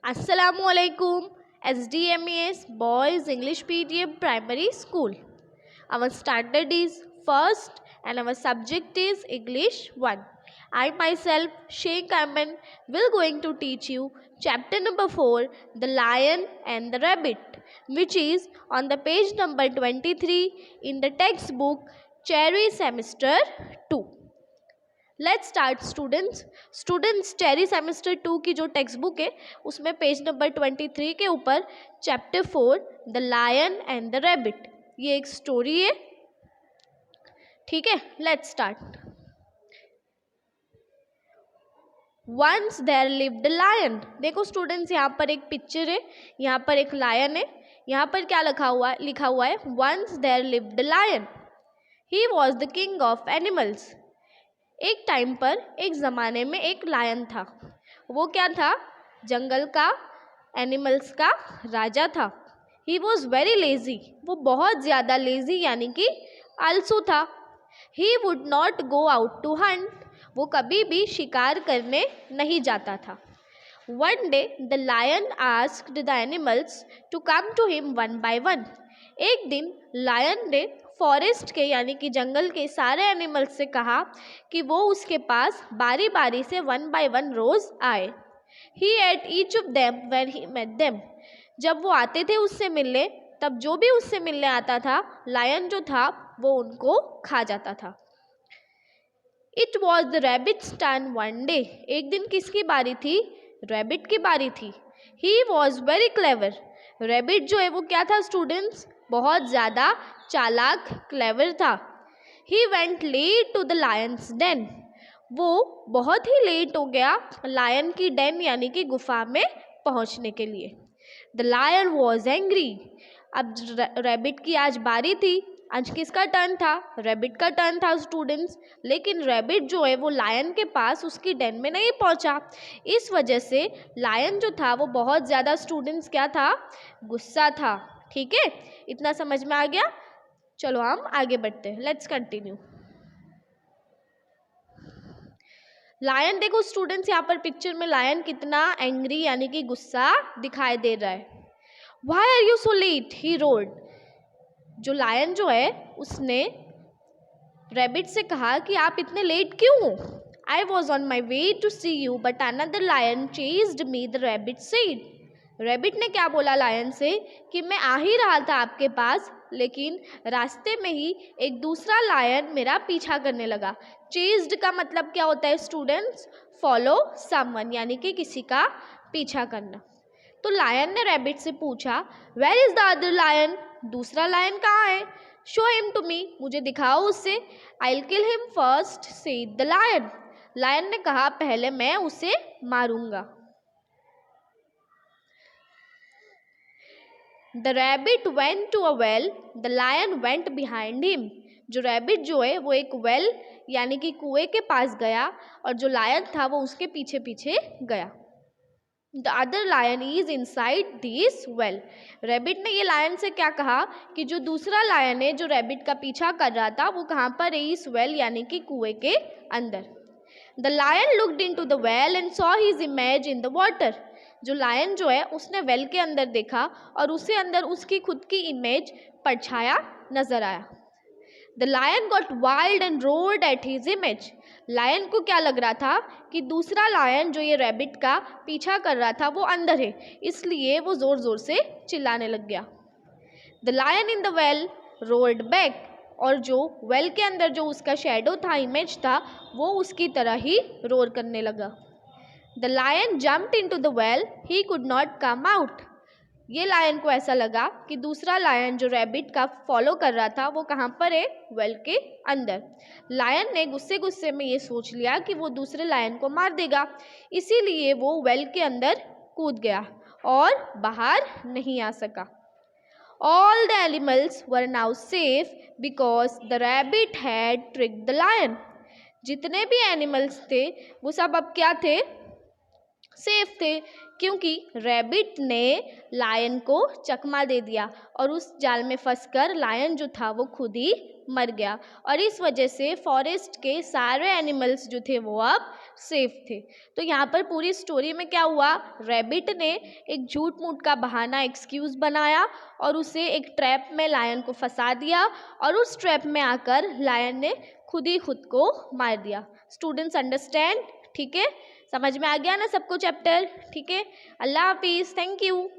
Assalamualaikum, SDMES Boys English PTM Primary School. Our standard is first and our subject is English 1. I myself, Sheikh Aman, will going to teach you chapter number 4, The Lion and the Rabbit, which is on the page number 23 in the textbook Cherry Semester 2. Let's start students cherry semester 2 की जो text book है उसमें page number 23 के ऊपर chapter 4 the lion and the rabbit, ये एक story है. ठीक है, let's start. Once there lived a lion. देखो स्टूडेंट्स, यहाँ पर एक पिक्चर है, यहाँ पर एक लायन है. यहाँ पर क्या लिखा हुआ है once there lived a lion. He was the king of animals. एक टाइम पर, एक ज़माने में एक लायन था. वो क्या था? जंगल का, एनिमल्स का राजा था. He was very lazy. वो बहुत ज़्यादा लेज़ी यानी कि आलसू था. He would not go out to hunt. वो कभी भी शिकार करने नहीं जाता था. One day the lion asked the animals to come to him one by one. एक दिन लायन ने फॉरेस्ट के यानी कि जंगल के सारे एनिमल्स से कहा कि वो उसके पास बारी बारी से वन बाय वन रोज आए. He ate each of them when he met them. जब वो आते थे उससे मिलने, तब जो भी उससे मिलने आता था, लायन जो था वो उनको खा जाता था. It was the rabbits turn one day. एक दिन किसकी बारी थी? रैबिट की बारी थी. ही वॉज वेरी क्लेवर. रैबिट जो है वो क्या था स्टूडेंट्स? बहुत ज़्यादा चालाक, क्लेवर था. He went late to the lion's den. वो बहुत ही लेट हो गया लायन की डेन यानी कि गुफा में पहुंचने के लिए. The lion was angry. अब रैबिट की आज बारी थी. आज किसका टर्न था? रैबिट का टर्न था स्टूडेंट्स. लेकिन रैबिट जो है वो लायन के पास उसकी डेन में नहीं पहुंचा. इस वजह से लायन जो था वो बहुत ज़्यादा स्टूडेंट्स क्या था? गुस्सा था. ठीक है, इतना समझ में आ गया. चलो हम आगे बढ़ते हैं. Let's continue. लायन, देखो स्टूडेंट्स यहाँ पर पिक्चर में लायन कितना एंग्री यानी कि गुस्सा दिखाई दे रहा है. Why are you so late? He roared. जो लायन जो है उसने रैबिट से कहा कि आप इतने लेट क्यों हो? I was on my way to see you but another lion chased me, the rabbit said. Rabbit ने क्या बोला लायन से कि मैं आ ही रहा था आपके पास, लेकिन रास्ते में ही एक दूसरा लायन मेरा पीछा करने लगा. चेज्ड का मतलब क्या होता है स्टूडेंट्स? फॉलो समवन यानी कि किसी का पीछा करना. तो लायन ने रैबिट से पूछा where is the other lion? दूसरा लायन कहाँ है? Show him to me. मुझे दिखाओ उससे. I will kill him first said the lion. Lion ने कहा पहले मैं उसे मारूंगा. The rabbit went to a well. The lion went behind him. जो रैबिट जो है वो एक वेल यानी कि कुएं के पास गया और जो लायन था वो उसके पीछे पीछे गया. The other lion is inside this well. Rabbit ने ये लायन से क्या कहा कि जो दूसरा लायन है जो रैबिट का पीछा कर रहा था वो कहाँ पर है? इस वेल यानी कि कुएं के अंदर. The lion looked into the well and saw his image in the water. जो लायन जो है उसने वेल के अंदर देखा और उसके अंदर उसकी खुद की इमेज परछाया नजर आया. The lion got wild and roared at his image. Lion को क्या लग रहा था कि दूसरा लायन जो ये रैबिट का पीछा कर रहा था वो अंदर है, इसलिए वो जोर जोर से चिल्लाने लग गया. The lion in the well rolled back. और जो वेल के अंदर जो उसका शेडो था, इमेज था, वो उसकी तरह ही रोर करने लगा. The lion jumped into the well. He could not come out. ये लायन को ऐसा लगा कि दूसरा लायन जो रैबिट का फॉलो कर रहा था वो कहाँ पर है? वेल के अंदर. लायन ने गुस्से गुस्से में ये सोच लिया कि वो दूसरे लायन को मार देगा, इसीलिए वो वेल के अंदर कूद गया और बाहर नहीं आ सका. All the animals were now safe because the rabbit had tricked the lion. जितने भी एनिमल्स थे वो सब अब क्या थे? सेफ थे, क्योंकि रैबिट ने लायन को चकमा दे दिया और उस जाल में फंसकर लायन जो था वो खुद ही मर गया। और इस वजह से फॉरेस्ट के सारे एनिमल्स जो थे वो अब सेफ थे। तो यहाँ पर पूरी स्टोरी में क्या हुआ, रैबिट ने एक झूठ मूठ का बहाना, एक्सक्यूज़ बनाया और उसे एक ट्रैप में लायन को फंसा दिया और उस ट्रैप में आकर लायन ने खुद ही खुद को मार दिया। Students understand? ठीक है, समझ में आ गया ना सबको चैप्टर? ठीक है, अल्लाह हाफिज़, थैंक यू।